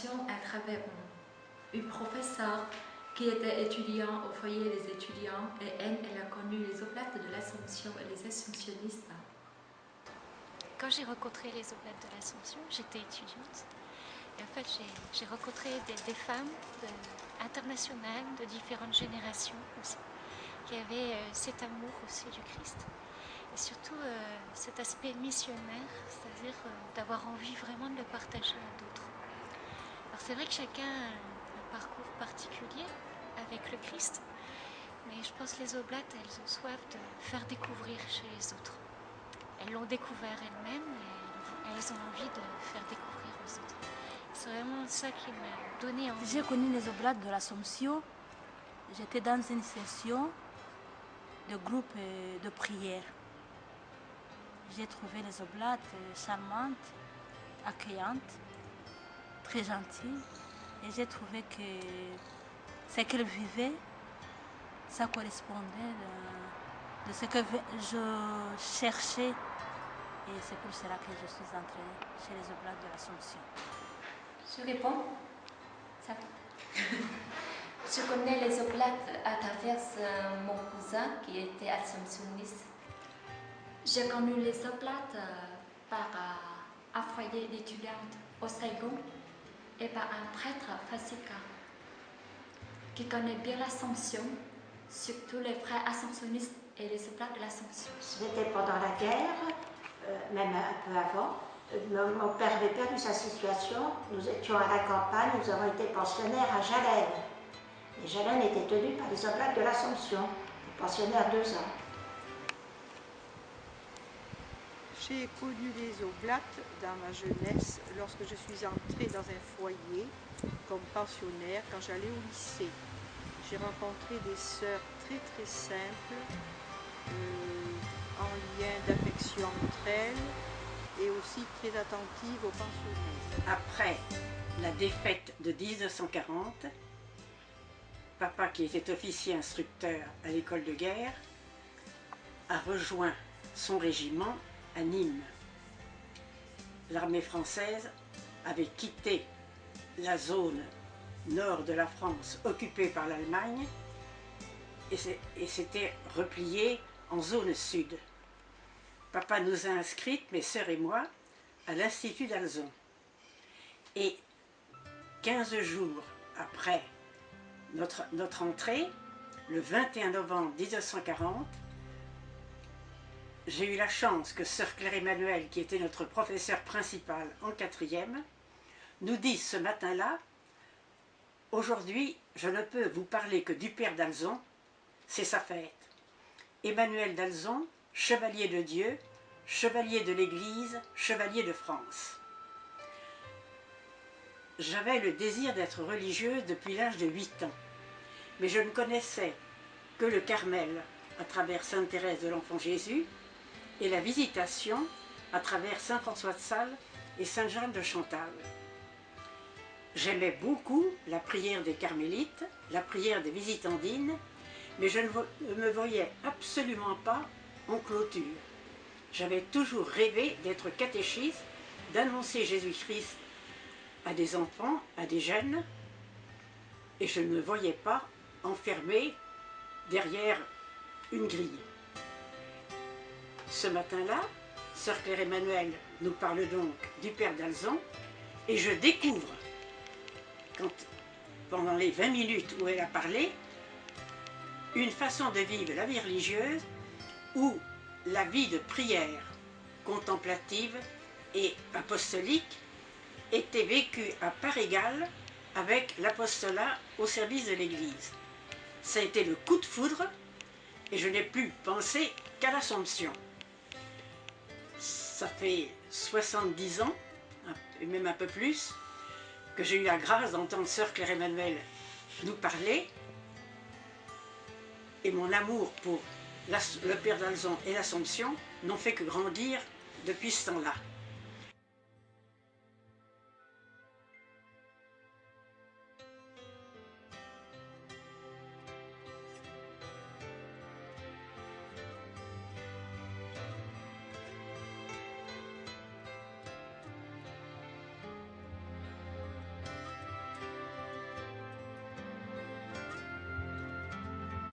l'Assomption à travers une professeure qui était étudiant au foyer des étudiants et elle a connu les Oblates de l'Assomption et les Assomptionnistes. Quand j'ai rencontré les Oblates de l'Assomption, j'étais étudiante. Et en fait, j'ai rencontré des femmes internationales de différentes générations aussi, qui avaient cet amour aussi du Christ. Et surtout cet aspect missionnaire, c'est-à-dire d'avoir envie vraiment de le partager à d'autres. Alors c'est vrai que chacun a un parcours particulier avec le Christ, mais je pense que les Oblates, elles ont soif de faire découvrir chez les autres. Elles l'ont découvert elles-mêmes et elles ont envie de faire découvrir aux autres. C'est vraiment ça qui m'a donné envie. J'ai connu les Oblates de l'Assomption. J'étais dans une session de groupe de prière. J'ai trouvé les Oblates charmantes, accueillantes, très gentilles. Et j'ai trouvé que ce qu'elles vivaient, ça correspondait de ce que je cherchais. Et c'est pour cela que je suis entrée chez les Oblates de l'Assomption. Je réponds. Ça va. Je connais les Oblates à travers mon cousin qui était assomptionniste. J'ai connu les Oblates par un foyer d'étudiantes au Saigon et par un prêtre franciscain qui connaît bien l'Assomption, surtout les frères assomptionnistes et les Oblates de l'Assomption. C'était pendant la guerre, même un peu avant. Mon père avait perdu sa situation, nous étions à la campagne, nous avons été pensionnaires à Jalène. Et Jalène était tenue par les Oblates de l'Assomption, pensionnaires 2 ans. J'ai connu les Oblates dans ma jeunesse lorsque je suis entrée dans un foyer comme pensionnaire quand j'allais au lycée. J'ai rencontré des sœurs très très simples, en lien d'affection entre elles et aussi très attentives aux pensionnaires. Après la défaite de 1940, papa, qui était officier instructeur à l'école de guerre, a rejoint son régiment à Nîmes. L'armée française avait quitté la zone nord de la France occupée par l'Allemagne et s'était repliée en zone sud. Papa nous a inscrites, mes sœurs et moi, à l'Institut d'Alzon. Et 15 jours après notre entrée, le 21 novembre 1940, j'ai eu la chance que sœur Claire Emmanuel, qui était notre professeure principale en 4e, nous dise ce matin-là: aujourd'hui, je ne peux vous parler que du père d'Alzon, c'est sa fête. Emmanuel d'Alzon, chevalier de Dieu, chevalier de l'Église, chevalier de France. J'avais le désir d'être religieuse depuis l'âge de 8 ans, mais je ne connaissais que le Carmel à travers Sainte Thérèse de l'Enfant Jésus et la Visitation à travers Saint François de Sales et Sainte Jeanne de Chantal. J'aimais beaucoup la prière des Carmélites, la prière des Visitandines, mais je ne me voyais absolument pas en clôture. J'avais toujours rêvé d'être catéchiste, d'annoncer Jésus-Christ à des enfants, à des jeunes, et je ne me voyais pas enfermée derrière une grille. Ce matin-là, sœur Claire Emmanuel nous parle donc du père d'Alzon, et je découvre, pendant les 20 minutes où elle a parlé, une façon de vivre la vie religieuse où la vie de prière contemplative et apostolique était vécue à part égale avec l'apostolat au service de l'Église. Ça a été le coup de foudre et je n'ai plus pensé qu'à l'Assomption. Ça fait 70 ans, et même un peu plus, que j'ai eu la grâce d'entendre sœur Claire Emmanuel nous parler, et mon amour pour le père d'Alzon et l'Assomption n'ont fait que grandir depuis ce temps-là.